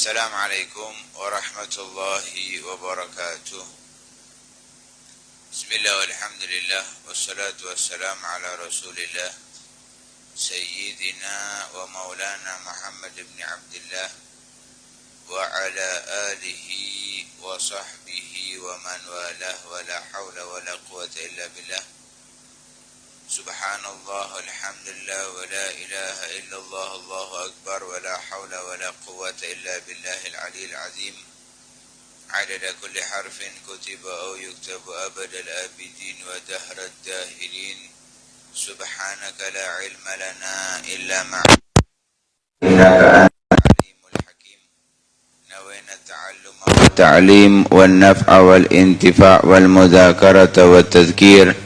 Assalamualaikum warahmatullahi wabarakatuh. Bismillah walhamdulillah wassalatu wassalamu ala rasulillah Sayyidina wa maulana Muhammad ibn Abdillah wa ala alihi wa sahbihi wa man walah wa la hawla wa la quwata illa billah. Subhanallah walhamdulillah wa la ilaha illallah Allahu akbar wa la hawla wa la quwata illa billahil aliyyil azim. Adada kulli harfin kutiba aw yuktabu abadal abidin wa dahrad dahilin. Subhanaka la ilma lana illa ma 'allamtana innaka antal alimul hakim. Nawayna ta'alluma wa ta'lim wan naf'a wal intifa' wal mudzakarata wat tadhkir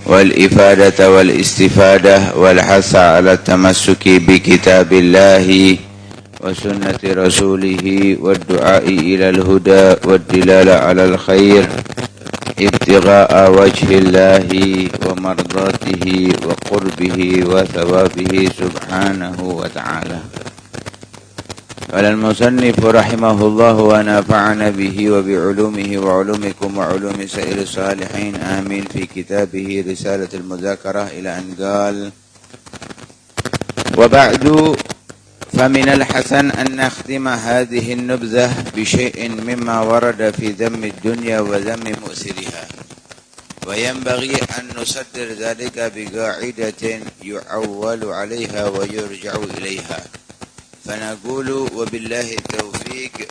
والإفادة والاستفادة والحث على التمسك بكتاب الله وسنة رسوله والدعاء إلى الهدى والدلالة على الخير ابتغاء وجه الله ومرضاته وقربه وثوابه سبحانه وتعالى. قال المصنف رحمه الله ونفعنا به وبعلومه وعلومكم وعلوم سائر الصالحين آمين في كتابه رسالة المذاكرة إلى أن قال وبعد فمن الحسن أن نختم هذه النبذة بشيء مما ورد في ذم الدنيا وذم مؤثرها وينبغي أن نصدر ذلك بقاعدة يعول عليها ويرجع إليها فنقول وبالله التوفيق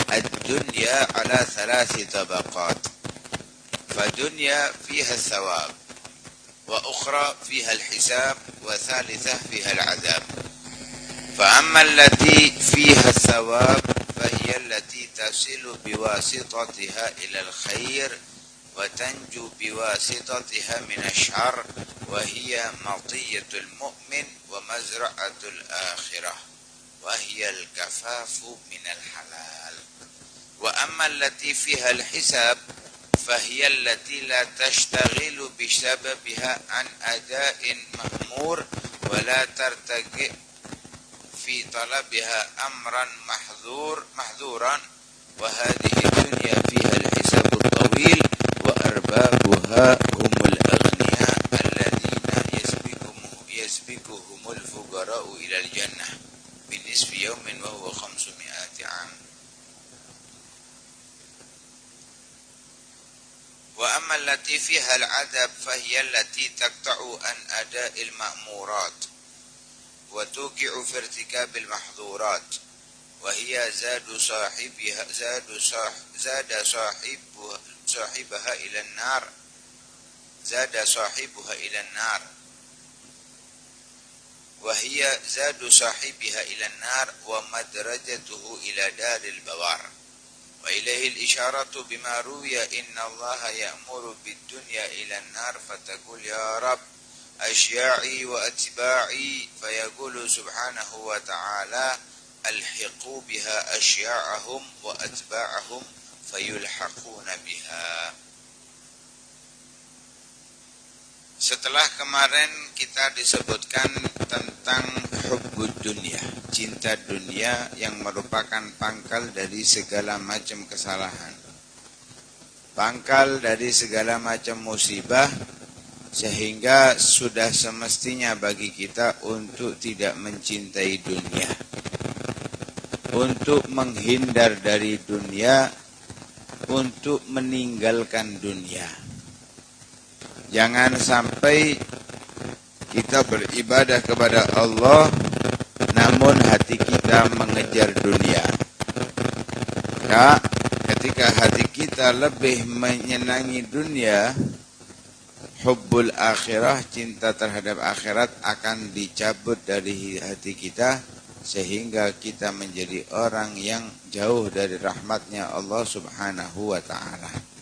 الدنيا على ثلاث طبقات فدنيا فيها الثواب وأخرى فيها الحساب وثالثة فيها العذاب فأما التي فيها الثواب فهي التي تصل بواسطتها إلى الخير وتنجو بواسطتها من الشر وهي مطية المؤمن ومزرعة الآخرة وهي الكفاف من الحلال وأما التي فيها الحساب فهي التي لا تشتغل بسببها عن أداء مأمور ولا ترتكب في طلبها أمرا محظورا وهذه الدنيا فيها الحساب الطويل وأربابها هم الأغنياء الذين يسبقهم الفقراء إلى الجنة بنصف يوم وهو 500 عام وأما التي فيها العذاب فهي التي تقطع عن أداء المأمورات وتوقع في ارتكاب المحظورات وهي صاحبها إلى النار وهي زاد صاحبها إلى النار ومدرجته إلى دار البوار وإليه الإشارة بما روي إن الله يأمر بالدنيا إلى النار فتقول يا رب أشياعي وأتباعي فيقول سبحانه وتعالى ألحقوا بها أشياعهم وأتباعهم فيلحقون بها. Setelah kemarin kita disebutkan tentang hubbud dunia, cinta dunia yang merupakan pangkal dari segala macam kesalahan, pangkal dari segala macam musibah, sehingga sudah semestinya bagi kita untuk tidak mencintai dunia, untuk menghindar dari dunia, untuk meninggalkan dunia. Jangan sampai kita beribadah kepada Allah namun hati kita mengejar dunia. Ketika hati kita lebih menyenangi dunia, hubbul akhirah, cinta terhadap akhirat akan dicabut dari hati kita sehingga kita menjadi orang yang jauh dari rahmatnya Allah subhanahu wa ta'ala.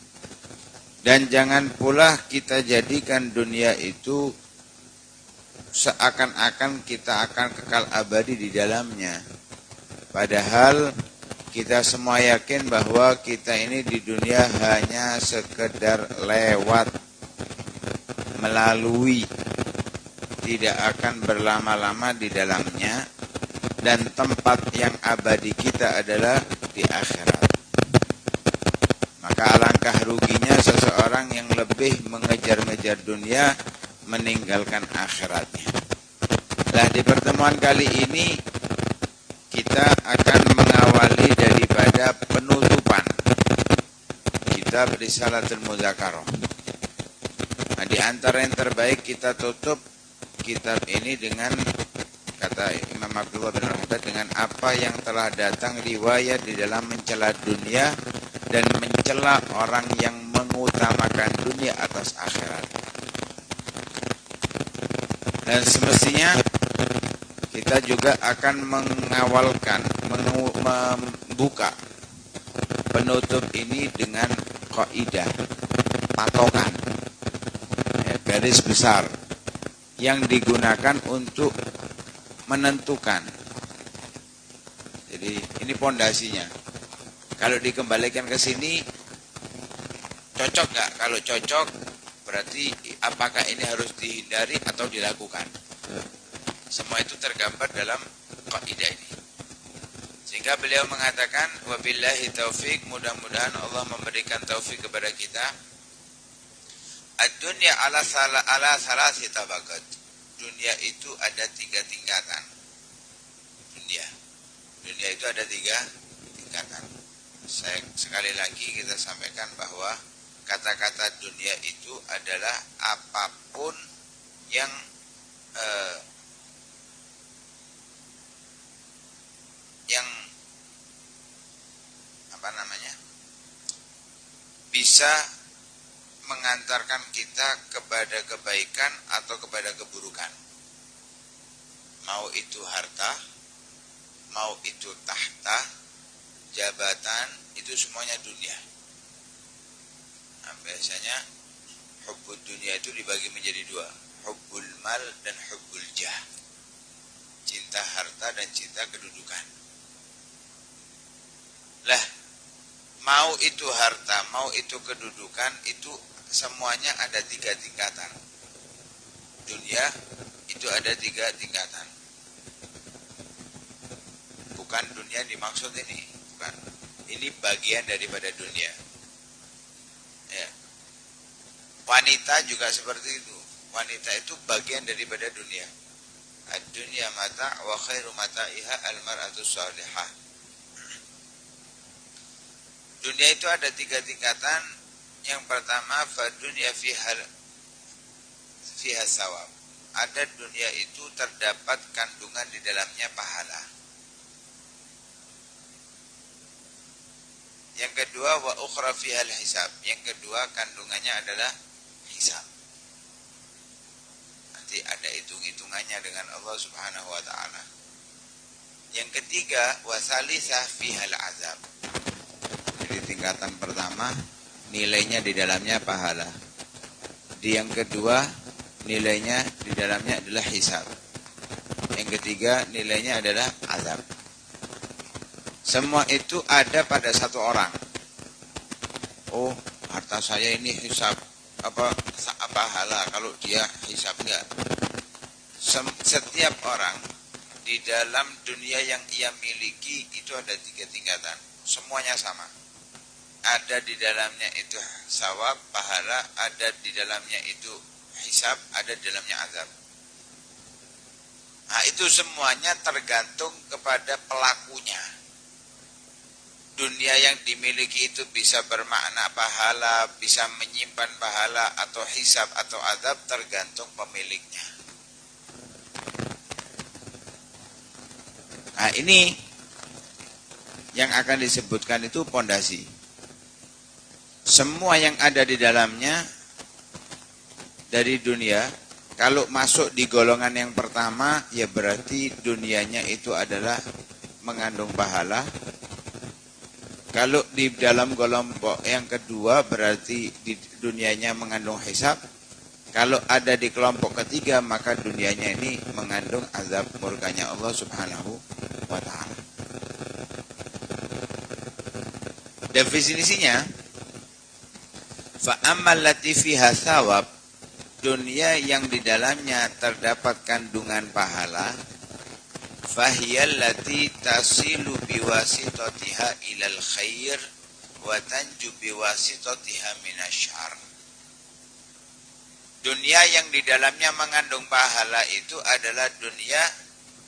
Dan jangan pula kita jadikan dunia itu seakan-akan kita akan kekal abadi di dalamnya. Padahal kita semua yakin bahwa kita ini di dunia hanya sekedar lewat, melalui, tidak akan berlama-lama di dalamnya. dan tempat yang abadi kita adalah di akhirat. Maka alangkah ruginya seseorang yang lebih mengejar-ngejar dunia meninggalkan akhiratnya. Nah, di pertemuan kali ini kita akan mengawali daripada penutupan kitab Risalatul Mudzakarah. Nah, di antara yang terbaik kita tutup kitab ini dengan kata Imam Abdullah bin Haddad, dengan apa yang telah datang riwayat di dalam mencela dunia dan mencela orang yang mengutamakan dunia atas akhirat. Dan semestinya kita juga akan mengawalkan, membuka penutup ini dengan kaidah, patokan, ya, garis besar yang digunakan untuk menentukan. Jadi ini pondasinya. Kalau dikembalikan ke sini, cocok nggak? Kalau cocok, berarti apakah ini harus dihindari atau dilakukan? Semua itu tergambar dalam kaidah ini. Sehingga beliau mengatakan, wabillahi taufik, mudah-mudahan Allah memberikan taufik kepada kita. Ad-dunya ala salasi tabaqat. Dunia itu ada 3 tingkatan. Dunia itu ada 3 tingkatan. Sekali lagi kita sampaikan bahwa kata-kata dunia itu adalah apapun yang bisa mengantarkan kita kepada kebaikan atau kepada keburukan. Mau itu harta, mau itu tahta, jabatan, itu semuanya dunia. Nah, biasanya hubbud dunia itu dibagi menjadi 2, hubbul mal dan hubbul jah. Cinta harta dan cinta kedudukan. Lah, mau itu harta, mau itu kedudukan, itu semuanya ada 3 tingkatan. Dunia itu ada 3 tingkatan. Bukan dunia dimaksud ini, bukan. Ini bagian daripada dunia. Ya. Wanita juga seperti itu. Wanita itu bagian daripada dunia. Ad-dunya mata' wa khairu mata'iha al-mar'atu salihah. Dunia itu ada 3 tingkatan. Yang pertama, fadunya fiha sawab. Ada dunia itu terdapat kandungan di dalamnya pahala. Yang kedua, wa ukhra fiha hisab. Yang kedua, kandungannya adalah hisab. Nanti ada hitung-hitungannya dengan Allah Subhanahu wa taala. Yang ketiga, wa salisah fiha azab. Jadi tingkatan pertama nilainya di dalamnya pahala. Di yang kedua nilainya di dalamnya adalah hisab. Yang ketiga nilainya adalah azab. Semua itu ada pada satu orang. Oh, harta saya ini hisab pahala, kalau dia hisab enggak. Setiap orang di dalam dunia yang ia miliki itu ada 3 tingkatan. Semuanya sama. Ada di dalamnya itu sawab, pahala, ada di dalamnya itu hisab, ada di dalamnya azab. Nah, itu semuanya tergantung kepada pelakunya. Dunia yang dimiliki itu bisa bermakna pahala, bisa menyimpan pahala atau hisab atau azab, tergantung pemiliknya. Nah, ini yang akan disebutkan itu pondasi. Semua yang ada di dalamnya dari dunia, kalau masuk di golongan yang pertama, ya berarti dunianya itu adalah mengandung pahala. Kalau di dalam kelompok yang kedua, berarti di dunianya mengandung hisab. Kalau ada di kelompok ketiga, maka dunianya ini mengandung azab murkanya Allah Subhanahu wa ta'ala. Definisinya, fa'ammal lati fiha thawab, dunia yang di dalamnya terdapat kandungan pahala, fahiyallati tasilu biwasitatiha ilal khair wa tanju biwasitatiha minasyarr. Dunia yang di dalamnya mengandung pahala itu adalah dunia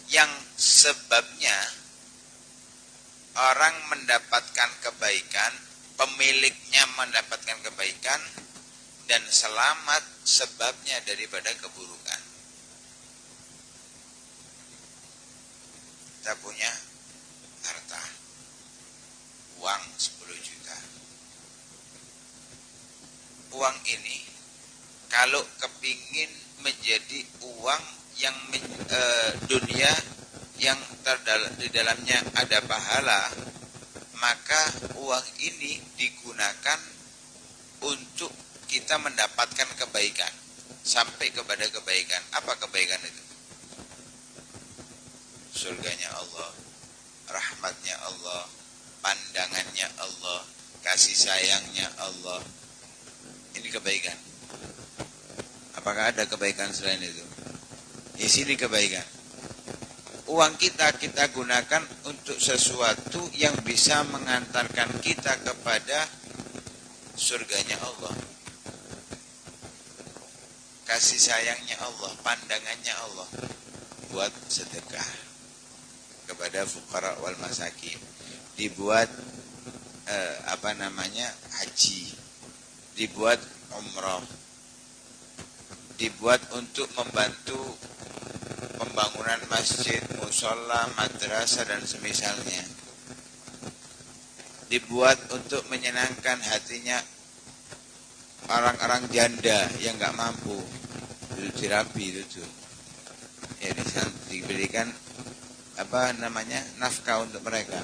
yang sebabnya orang mendapatkan kebaikan, pemiliknya mendapatkan kebaikan, dan selamat sebabnya daripada keburukan. Kita punya harta, uang 10 juta. Uang ini kalau kepingin menjadi uang yang dunia yang di dalamnya ada pahala, maka uang ini digunakan untuk kita mendapatkan kebaikan, sampai kepada kebaikan. Apa kebaikan itu? Surganya Allah, rahmatnya Allah, pandangannya Allah, kasih sayangnya Allah. Ini kebaikan. Apakah ada kebaikan selain itu? Di sini kebaikan. Uang kita gunakan untuk sesuatu yang bisa mengantarkan kita kepada surganya Allah, kasih sayangnya Allah, pandangannya Allah. Buat sedekah kepada fuqara wal masakin, dibuat haji, dibuat umrah, dibuat untuk membantu pembangunan masjid, mushola, madrasah dan semisalnya, dibuat untuk menyenangkan hatinya orang-orang janda yang nggak mampu, terapi itu tuh, ya diberikan nafkah untuk mereka,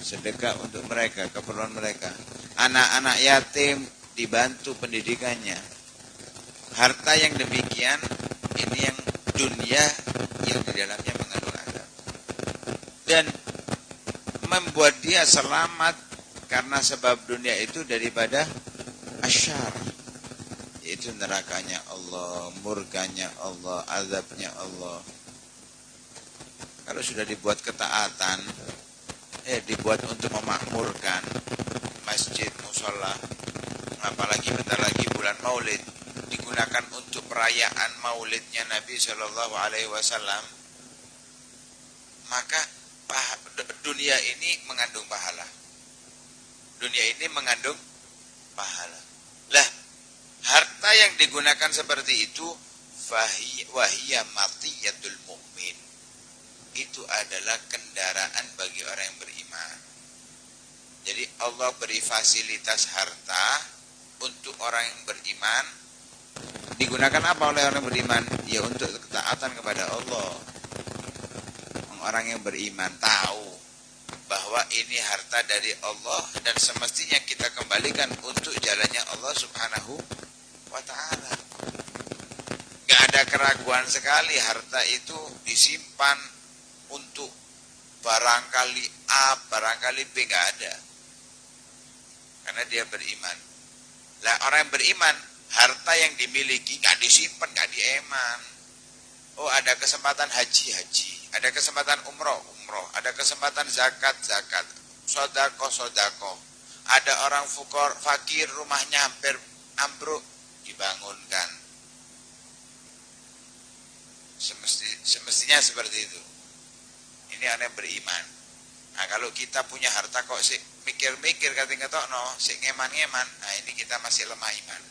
sedekah untuk mereka, keperluan mereka. Anak-anak yatim dibantu pendidikannya. Harta yang demikian ini yang dunia yang di dalamnya mengandung adab dan membuat dia selamat karena sebab dunia itu daripada asyar, yaitu nerakanya Allah, murkanya Allah, azabnya Allah. Kalau sudah dibuat ketaatan, dibuat untuk memakmurkan masjid, mushola, apalagi bentar lagi bulan Maulid, digunakan untuk perayaan Maulidnya Nabi Shallallahu Alaihi Wasallam, maka dunia ini mengandung pahala. Dunia ini mengandung pahala. Lah, harta yang digunakan seperti itu, wahiyya matiyatul mu'min, itu adalah kendaraan bagi orang yang beriman. Jadi Allah beri fasilitas harta untuk orang yang beriman. Digunakan apa oleh orang yang beriman? Ya untuk ketaatan kepada Allah. Orang yang beriman tahu bahwa ini harta dari Allah dan semestinya kita kembalikan untuk jalannya Allah Subhanahu wa ta'ala. Gak ada keraguan sekali harta itu disimpan untuk barangkali A, barangkali B, gak ada. Karena dia beriman. Lah orang yang beriman, harta yang dimiliki gak disimpan, gak dieman. Oh ada kesempatan haji, ada kesempatan umroh, ada kesempatan zakat, sodako. Ada orang fakir, rumahnya hampir ambruk, dibangunkan. Semestinya seperti itu. Ini orang yang beriman. Nah kalau kita punya harta kok sih mikir-mikir kata-kata sih ngeman-ngeman, nah ini kita masih lemah iman.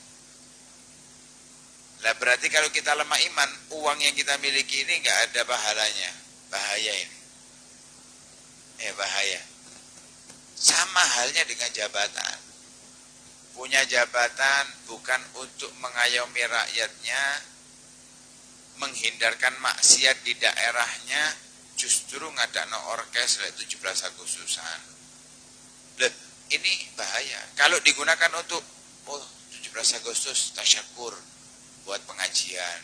Lah berarti kalau kita lemah iman, uang yang kita miliki ini nggak ada pahalanya. Bahaya ini. Bahaya. Sama halnya dengan jabatan. Punya jabatan bukan untuk mengayomi rakyatnya, menghindarkan maksiat di daerahnya, justru ngadakno orkes 17 Agustusan. Loh, ini bahaya. Kalau digunakan untuk 17 Agustus tasyakur, buat pengajian.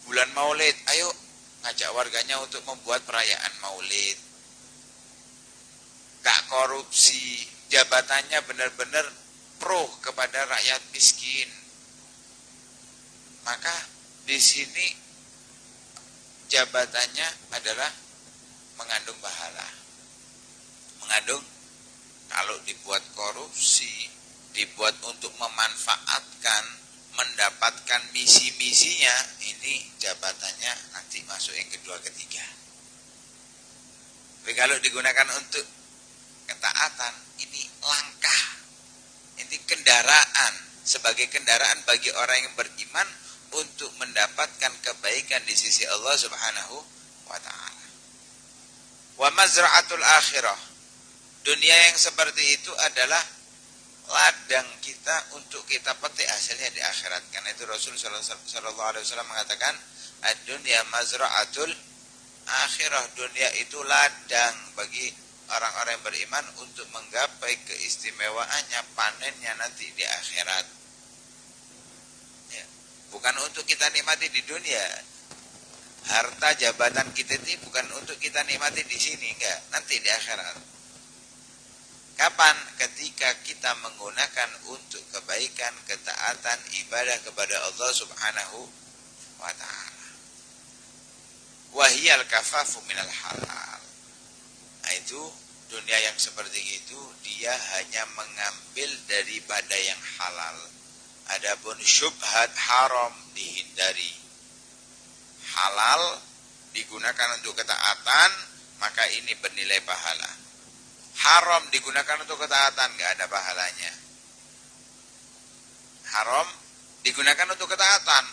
Bulan Maulid, ayo ngajak warganya untuk membuat perayaan Maulid. Gak korupsi, jabatannya benar-benar pro kepada rakyat miskin. Maka di sini jabatannya adalah mengandung pahala. Mengandung, kalau dibuat korupsi, dibuat untuk memanfaatkan, mendapatkan misi-misinya, ini jabatannya nanti masuk yang kedua ketiga. Tapi kalau digunakan untuk ketaatan, ini langkah, ini kendaraan, sebagai kendaraan bagi orang yang beriman untuk mendapatkan kebaikan di sisi Allah Subhanahu wa ta'ala. Wa mazra'atul akhirah, dunia yang seperti itu adalah ladang kita untuk kita petik hasilnya di akhirat. Karena itu Rasul sallallahu alaihi wasallam mengatakan, ad-dunya mazra'atul akhirah, dunia itu ladang bagi orang-orang yang beriman untuk menggapai keistimewaannya, panennya nanti di akhirat. Ya. Bukan untuk kita nikmati di dunia. Harta jabatan kita ini bukan untuk kita nikmati di sini, enggak, nanti di akhirat. Kapan? Ketika kita menggunakan untuk kebaikan, ketaatan, ibadah kepada Allah Subhanahu wa ta'ala. Wahiyal kafafu minal halal. Nah itu, dunia yang seperti itu, dia hanya mengambil daripada yang halal. Adapun syubhat haram dihindari. Halal digunakan untuk ketaatan, maka ini bernilai pahala. Haram digunakan untuk ketaatan, nggak ada pahalanya. Haram digunakan untuk ketaatan,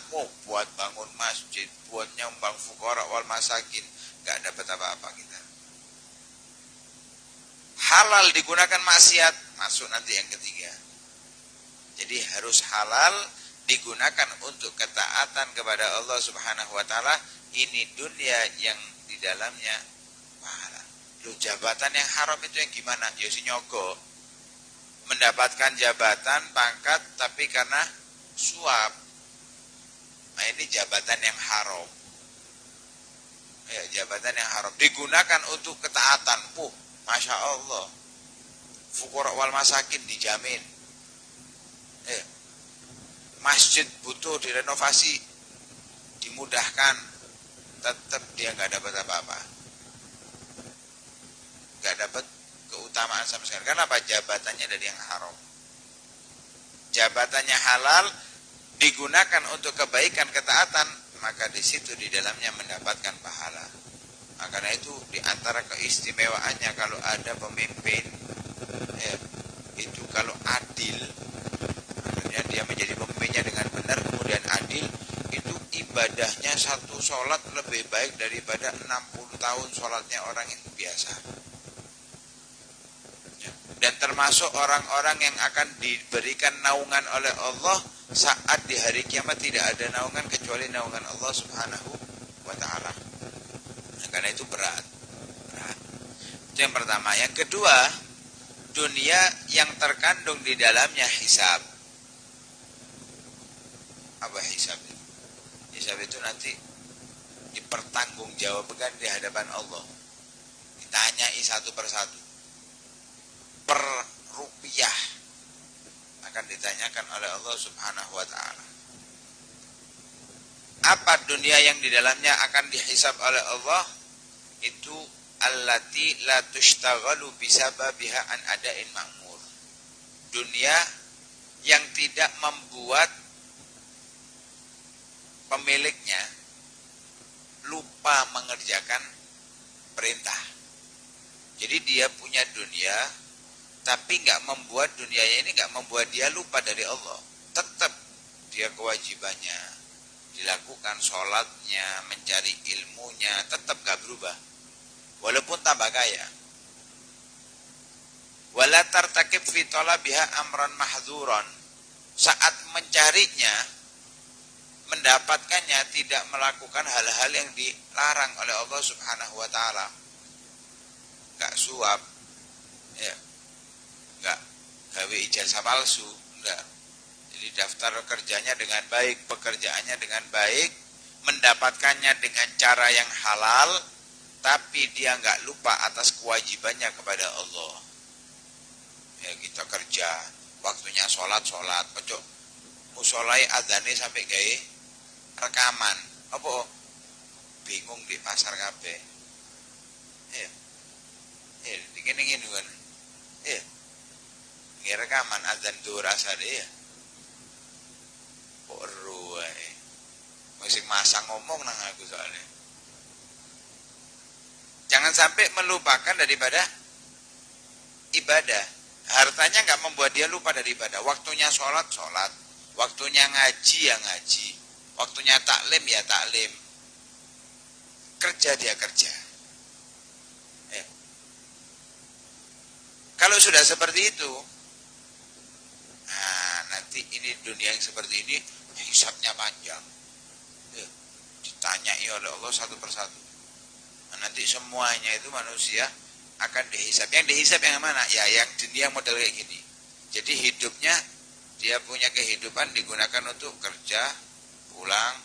buat bangun masjid, buat nyumbang fuqara wal masakin, nggak dapat apa-apa kita. Halal digunakan maksiat, masuk nanti yang ketiga. Jadi harus halal digunakan untuk ketaatan kepada Allah Subhanahu wa ta'ala. Ini dunia yang di dalamnya pahala. Loh, jabatan yang haram itu yang gimana? Ya si nyogok. Mendapatkan jabatan, pangkat, tapi karena suap. Nah ini jabatan yang haram. Ya, jabatan yang haram. Digunakan untuk ketaatan. Masya Allah. Fuqara wal masakin dijamin. Masjid butuh direnovasi, dimudahkan, tetap dia nggak dapat apa-apa, nggak dapat keutamaan sama sekali. Kenapa? Jabatannya dari yang haram. Jabatannya halal digunakan untuk kebaikan, ketaatan, maka di situ di dalamnya mendapatkan pahala. Karena itu di antara keistimewaannya kalau ada pemimpin, itu kalau adil, dia menjadi pemimpinnya dengan benar kemudian adil, itu ibadahnya satu sholat lebih baik daripada 60 tahun sholatnya orang yang biasa. Dan termasuk orang-orang yang akan diberikan naungan oleh Allah saat di hari kiamat tidak ada naungan kecuali naungan Allah Subhanahu wa ta'ala. Karena itu berat. Itu yang pertama. Yang kedua, dunia yang terkandung di dalamnya hisab. Apa hisab itu? Hisab itu nanti dipertanggungjawabkan di hadapan Allah. Ditanyai satu persatu. Per rupiah akan ditanyakan oleh Allah Subhanahu wa ta'ala. Apa dunia yang di dalamnya akan dihisab oleh Allah? Itu allati la tushtaghalu bisababiha an ada'in ma'mur. Dunia yang tidak membuat pemiliknya lupa mengerjakan perintah. Jadi dia punya dunia, tapi nggak membuat dunianya ini nggak membuat dia lupa dari Allah. Tetap dia kewajibannya dilakukan, sholatnya, mencari ilmunya, tetap nggak berubah, walaupun tambah kaya. Wala tartakib fi talabiha amran mahdzuran. Saat mencarinya, mendapatkannya, tidak melakukan hal-hal yang dilarang oleh Allah Subhanahu wa ta'ala. Enggak suap, ya, enggak gawe ijazah palsu, enggak. Jadi daftar kerjanya dengan baik, pekerjaannya dengan baik, mendapatkannya dengan cara yang halal, tapi dia enggak lupa atas kewajibannya kepada Allah. Ya, kita kerja, waktunya sholat, ojo musolai adzane sampai gawe rekaman. Apa? bingung di pasar kabeh. Dikene-ngene kan. Nggih rekaman adzan zuhur asar ya. Kok ero wae. Masih masang ngomong nang aku soalnya. Jangan sampai melupakan daripada ibadah. Hartanya nggak membuat dia lupa dari ibadah. Waktunya sholat, waktunya ngaji ya ngaji, waktunya taklim ya taklim, kerja dia kerja. Kalau sudah seperti itu, nah nanti ini dunia yang seperti ini hisabnya panjang. Ditanyai oleh Allah satu persatu. Nah, nanti semuanya itu manusia akan dihisab. Yang dihisab yang mana? Ya yang dunia model kayak gini. Jadi hidupnya dia punya kehidupan digunakan untuk kerja, pulang,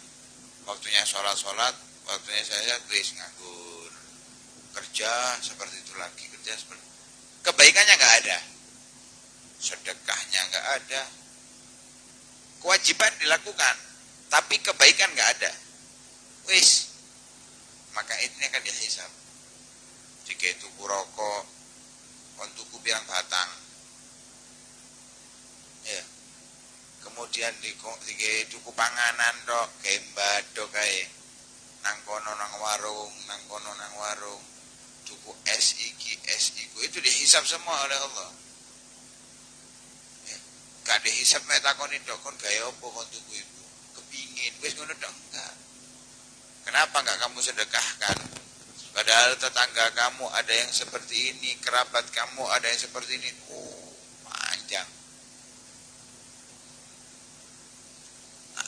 waktunya sholat, waktunya saya tulis nganggur, kerja seperti itu lagi, kerja seperti itu. Kebaikannya nggak ada, sedekahnya nggak ada, kewajiban dilakukan, tapi kebaikan nggak ada. Wis, maka ini akan dihisab. Jika itu rokok, kontuku pirang batang, ya. Kemudian tuku panganan dok, kembat dok kae, nang kono nang warung, tuku es iki, itu dihisab semua oleh Allah. Ya. Gak dihisab mek takoni dok kon gaya apa kon tuku iku? Kepingin, wis ngono dok enggak. Kenapa enggak kamu sedekahkan? Padahal tetangga kamu ada yang seperti ini, kerabat kamu ada yang seperti ini. Oh, panjang.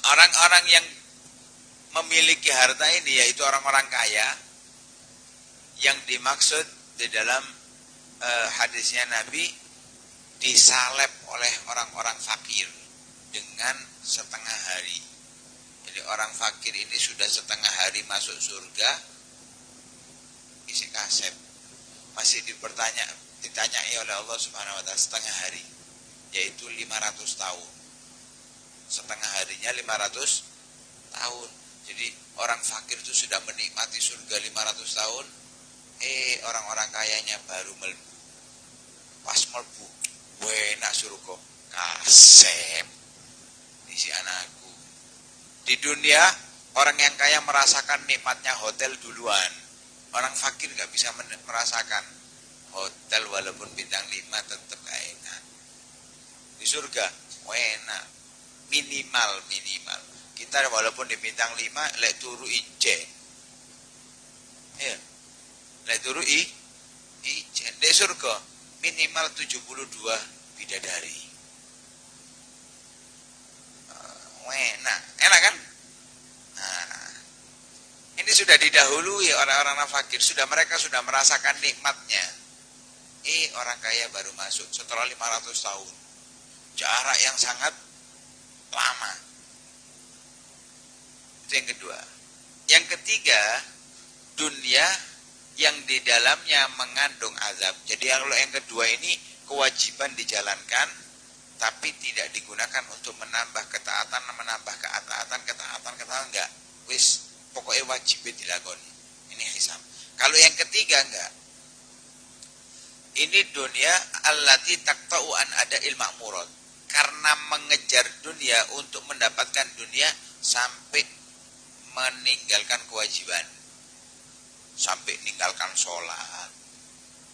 Orang-orang yang memiliki harta ini yaitu orang-orang kaya yang dimaksud di dalam hadisnya Nabi disalep oleh orang-orang fakir dengan setengah hari. Jadi orang fakir ini sudah setengah hari masuk surga, isi kasep, masih ditanyai oleh Allah Subhanahu wa taala setengah hari, yaitu 500 tahun. Setengah harinya 500 tahun. Jadi orang fakir itu sudah menikmati surga 500 tahun. Orang-orang kayanya baru melbu. Pas melbu, enak surga, kasep isi anakku. Di dunia orang yang kaya merasakan nikmatnya hotel duluan. Orang fakir gak bisa merasakan hotel walaupun bintang 5 tetap gak enak. Di surga enak, minimal. Kita walaupun di bintang 5 lek turu ijen. Ya. Lek turu ijen di surga minimal 72 bidadari. Enak kan? Nah, ini sudah didahului orang-orang fakir, mereka sudah merasakan nikmatnya. Orang kaya baru masuk setelah 500 tahun. Jarak yang sangat lama. Itu yang kedua. Yang ketiga, dunia yang di dalamnya mengandung azab. Jadi kalau yang kedua ini kewajiban dijalankan, tapi tidak digunakan untuk menambah ketaatan enggak. Wis pokoknya wajib dilakoni. Ini hisab. Kalau yang ketiga enggak. Ini dunia allati taqta'u an ada ilma'murat. Karena mengejar dunia untuk mendapatkan dunia sampai meninggalkan kewajiban. Sampai meninggalkan sholat.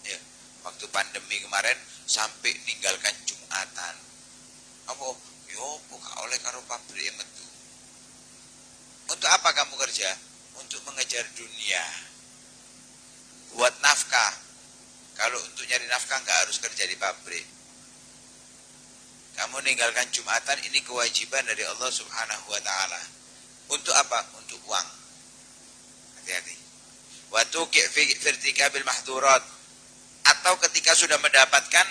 Ya, waktu pandemi kemarin sampai meninggalkan Jumatan. Apa? Yo, buka oleh karo pabrik metu. Untuk apa kamu kerja? Untuk mengejar dunia. Buat nafkah. Kalau untuk nyari nafkah nggak harus kerja di pabrik. Kamu meninggalkan Jumatan, ini kewajiban dari Allah Subhanahu wa taala. Untuk apa? Untuk uang. Hati-hati. Wa tuqi' fi irtikabil mahdurat. Atau ketika sudah mendapatkan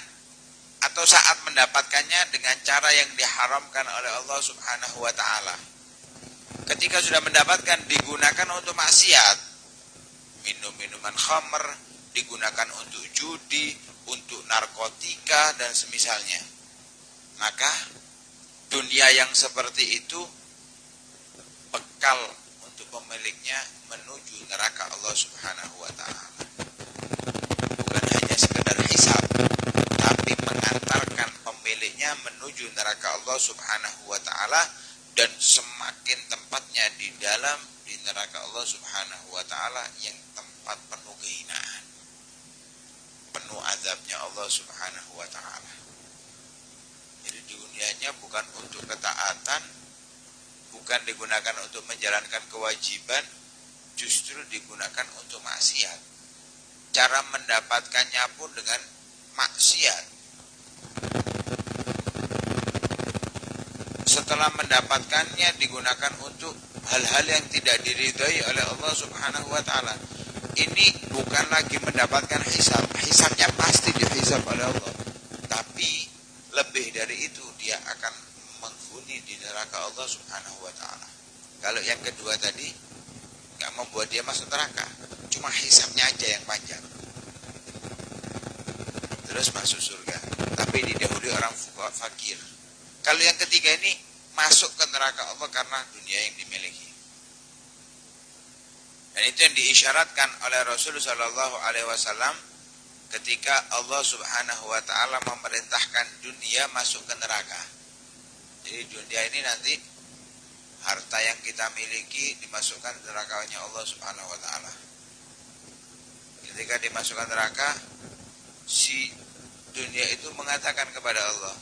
atau saat mendapatkannya dengan cara yang diharamkan oleh Allah Subhanahu wa taala. Ketika sudah mendapatkan digunakan untuk maksiat. Minum-minuman khamr, digunakan untuk judi, untuk narkotika dan semisalnya. Maka dunia yang seperti itu bekal untuk pemiliknya menuju neraka Allah Subhanahu wa taala. Bukan hanya sekedar hisab, tapi mengantarkan pemiliknya menuju neraka Allah Subhanahu wa taala, dan semakin tempatnya di neraka Allah Subhanahu wa taala yang tempat penuh kehinaan, penuh azabnya Allah Subhanahu wa taala. Jadi dunianya bukan untuk ketaatan, bukan digunakan untuk menjalankan kewajiban, justru digunakan untuk maksiat. Cara mendapatkannya pun dengan maksiat. Setelah mendapatkannya digunakan untuk hal-hal yang tidak diridhai oleh Allah Subhanahu wa taala. Ini bukan lagi mendapatkan hisab. Hisabnya pasti dihisab oleh Allah. Tapi lebih dari itu, dia akan menghuni di neraka Allah Subhanahu wa taala. Kalau yang kedua tadi enggak membuat dia masuk neraka, cuma hisabnya aja yang panjang. Terus masuk surga. Tapi didahului orang fakir. Kalau yang ketiga ini masuk ke neraka Allah karena dunia yang dimiliki. Dan itu yang diisyaratkan oleh Rasulullah SAW ketika Allah Subhanahu wa taala memerintahkan dunia masuk ke neraka. Jadi dunia ini nanti harta yang kita miliki dimasukkan ke nerakanya Allah Subhanahu wa taala. Ketika dimasukkan neraka, si dunia itu mengatakan kepada Allah,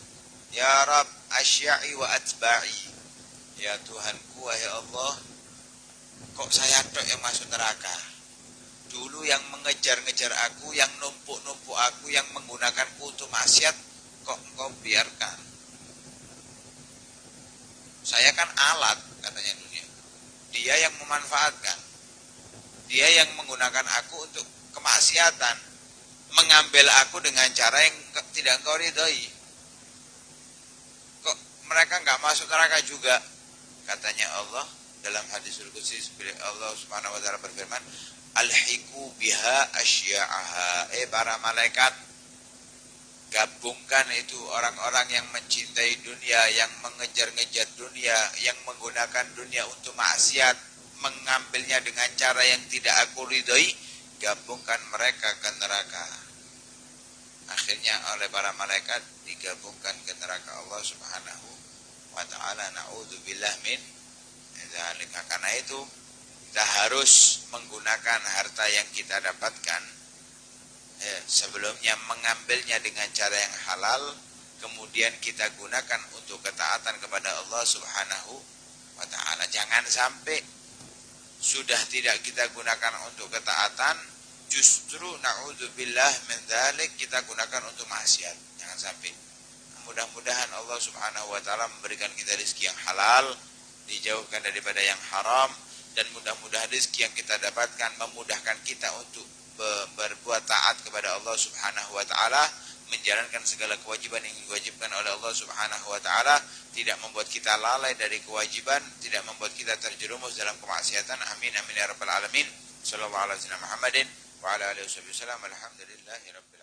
"Ya Rabb, asya'i wa atba'i." Ya Tuhanku, wahai Allah, kok saya tok yang masuk neraka? Dulu yang mengejar-ngejar aku, yang numpuk-numpuk aku, yang menggunakanku untuk maksiat, kok engkau biarkan? Saya kan alat, katanya dunia. Dia yang memanfaatkan. Dia yang menggunakan aku untuk kemaksiatan, mengambil aku dengan cara yang tidak engkau ridhoi. Kok mereka enggak masuk neraka juga? Katanya Allah dalam hadis qudsi, Allah Subhanahu wa taala berfirman, "Alhiqu biha asya'aha." Para malaikat, gabungkan itu orang-orang yang mencintai dunia, yang mengejar-ngejar dunia, yang menggunakan dunia untuk maksiat, mengambilnya dengan cara yang tidak aku ridhoi, gabungkan mereka ke neraka. Akhirnya oleh para malaikat digabungkan ke neraka Allah Subhanahu wa ta'ala. Na'udzubillah min dzalika. Karena itu kita harus menggunakan harta yang kita dapatkan, sebelumnya mengambilnya dengan cara yang halal, kemudian kita gunakan untuk ketaatan kepada Allah Subhanahu wa ta'ala. Jangan sampai sudah tidak kita gunakan untuk ketaatan, justru na'udzubillah min dzalik kita gunakan untuk maksiat. Jangan sampai. Mudah-mudahan Allah Subhanahu wa ta'ala memberikan kita rezeki yang halal, dijauhkan daripada yang haram, dan mudah-mudahan rezeki yang kita dapatkan memudahkan kita untuk berbuat taat kepada Allah Subhanahu wa ta'ala, menjalankan segala kewajiban yang diwajibkan oleh Allah Subhanahu wa ta'ala, tidak membuat kita lalai dari kewajiban, tidak membuat kita terjerumus dalam kemaksiatan. Amin amin ya rabbal alamin. Sallallahu alaihi wasallam Muhammadin wa ala alihi wasallam. Alhamdulillahi rabbil